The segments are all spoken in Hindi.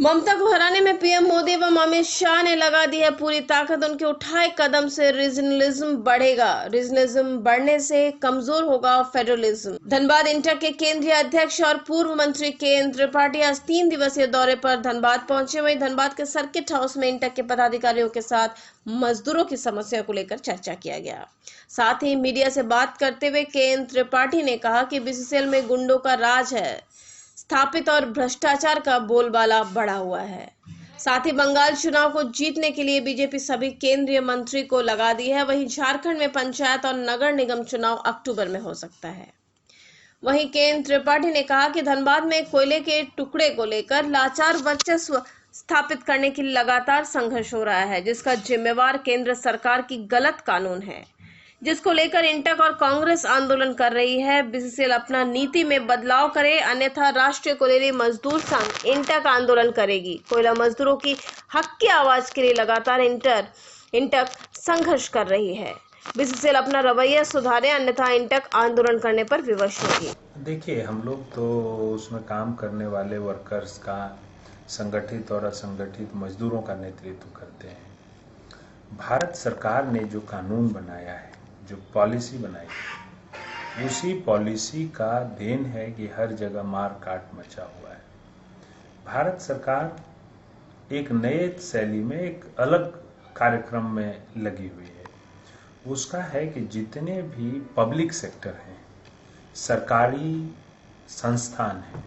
ममता को हराने में पीएम मोदी एवं अमित शाह ने लगा दी है पूरी ताकत। उनके उठाए कदम से रीजनलिज्म बढ़ेगा। रीजनलिज्म बढ़ने से कमजोर होगा फेडरलिज्म। धनबाद इंटक के केंद्रीय अध्यक्ष और पूर्व मंत्री के त्रिपाठी आज 3 दिवसीय दौरे पर धनबाद पहुंचे। वहीं धनबाद के सर्किट हाउस में इंटक के पदाधिकारियों के साथ मजदूरों की समस्या को लेकर चर्चा किया गया। साथ ही मीडिया से बात करते हुए के त्रिपाठी ने कहा कि बीसीसीएल में गुंडों का राज है स्थापित और भ्रष्टाचार का बोलबाला बढ़ा हुआ है। साथ ही बंगाल चुनाव को जीतने के लिए बीजेपी सभी केंद्रीय मंत्री को लगा दी है। वहीं झारखंड में पंचायत और नगर निगम चुनाव अक्टूबर में हो सकता है। वहीं के त्रिपाठी ने कहा कि धनबाद में कोयले के टुकड़े को लेकर लाचार वर्चस्व स्थापित करने के लिए लगातार संघर्ष हो रहा है, जिसका जिम्मेवार केंद्र सरकार की गलत कानून है, जिसको लेकर इंटक और कांग्रेस आंदोलन कर रही है। बीसीसीएल अपना नीति में बदलाव करे, अन्यथा राष्ट्रीय कोयले मजदूर संघ इंटक आंदोलन करेगी। कोयला मजदूरों की हक की आवाज के लिए लगातार इंटक संघर्ष कर रही है। बीसीसीएल अपना रवैया सुधारे, अन्यथा इंटक आंदोलन करने पर विवश होगी। देखिए, हम लोग तो उसमें काम करने वाले वर्कर्स का संगठित और असंगठित मजदूरों का नेतृत्व करते हैं। भारत सरकार ने जो कानून बनाया है, जो पॉलिसी बनाई है, उसी पॉलिसी का देन है कि हर जगह मार काट मचा हुआ है। भारत सरकार एक नए शैली में, एक अलग कार्यक्रम में लगी हुई है। उसका है कि जितने भी पब्लिक सेक्टर हैं, सरकारी संस्थान हैं,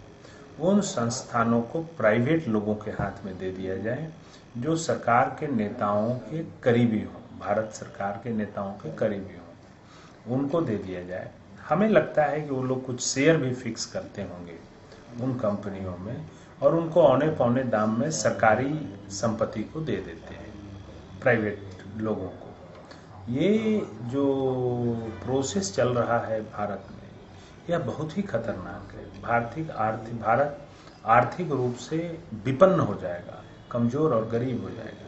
उन संस्थानों को प्राइवेट लोगों के हाथ में दे दिया जाए जो सरकार के नेताओं के करीबी हों, भारत सरकार के नेताओं के करीबी हों, उनको दे दिया जाए। हमें लगता है कि वो लोग कुछ शेयर भी फिक्स करते होंगे उन कंपनियों में और उनको औने पौने दाम में सरकारी संपत्ति को दे देते हैं प्राइवेट लोगों को। ये जो प्रोसेस चल रहा है भारत में, यह बहुत ही खतरनाक है। भारत आर्थिक रूप से विपन्न हो जाएगा, कमजोर और गरीब हो जाएगा।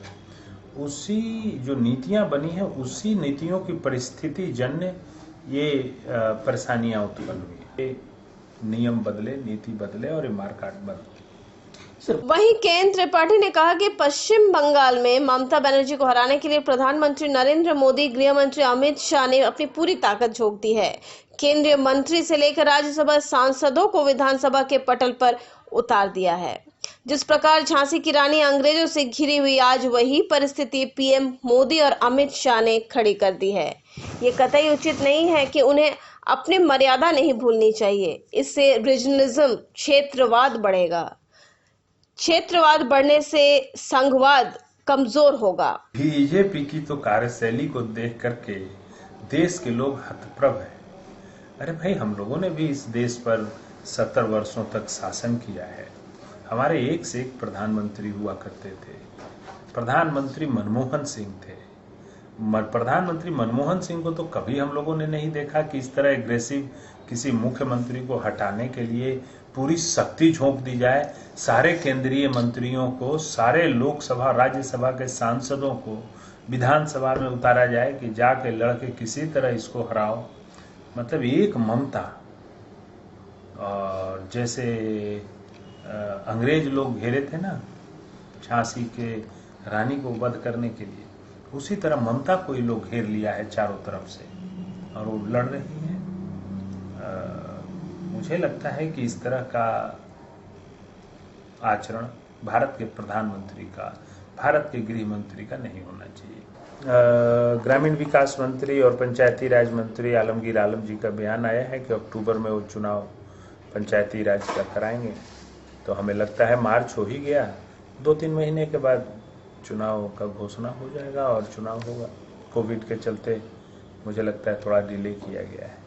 उसी जो नीतियां बनी है, उसी नीतियों की परिस्थिति जन्य ये परेशानियां उत्पन्न हुई है। नियम बदले, नीति बदले और ये मारकाट बदले। वहीं के त्रिपाठी ने कहा कि पश्चिम बंगाल में ममता बनर्जी को हराने के लिए प्रधानमंत्री नरेंद्र मोदी, गृह मंत्री अमित शाह ने अपनी पूरी ताकत झोंक दी है। केंद्रीय मंत्री से लेकर राज्यसभा सांसदों को विधानसभा के पटल पर उतार दिया है। जिस प्रकार झांसी की रानी अंग्रेजों से घिरी हुई, आज वही परिस्थिति पीएम मोदी और अमित शाह ने खड़ी कर दी है। ये कतई उचित नहीं है कि उन्हें अपनी मर्यादा नहीं भूलनी चाहिए। इससे रीजनलिज्म, क्षेत्रवाद बढ़ेगा। क्षेत्रवाद बढ़ने से संघवाद कमजोर होगा। बीजेपी की तो कार्यशैली को देख करके देश के लोग हतप्रभ हैं। अरे भाई, हम लोगों ने भी इस देश पर 70 वर्षों तक शासन किया है। हमारे एक से एक प्रधानमंत्री हुआ करते थे। प्रधानमंत्री मनमोहन सिंह थे। प्रधानमंत्री मनमोहन सिंह को तो कभी हम लोगों ने नहीं देखा कि इस तरह एग्रेसिव किसी मुख्यमंत्री को हटाने के लिए पूरी शक्ति झोंक दी जाए। सारे केंद्रीय मंत्रियों को, सारे लोकसभा राज्यसभा के सांसदों को विधानसभा में उतारा जाए कि जाके लड़के किसी तरह इसको हराओ। मतलब एक ममता, और जैसे अंग्रेज लोग घेरे थे ना झांसी के रानी को वध करने के लिए, उसी तरह ममता को ही लोग घेर लिया है चारों तरफ से और वो लड़ रही है। मुझे लगता है कि इस तरह का आचरण भारत के प्रधानमंत्री का, भारत के गृह मंत्री का नहीं होना चाहिए। ग्रामीण विकास मंत्री और पंचायती राज मंत्री आलमगीर आलम जी का बयान आया है कि अक्टूबर में वो चुनाव पंचायती राज का कराएंगे। तो हमें लगता है मार्च हो ही गया, 2-3 महीने के बाद चुनाव का घोषणा हो जाएगा और चुनाव होगा। कोविड के चलते मुझे लगता है थोड़ा डिले किया गया है।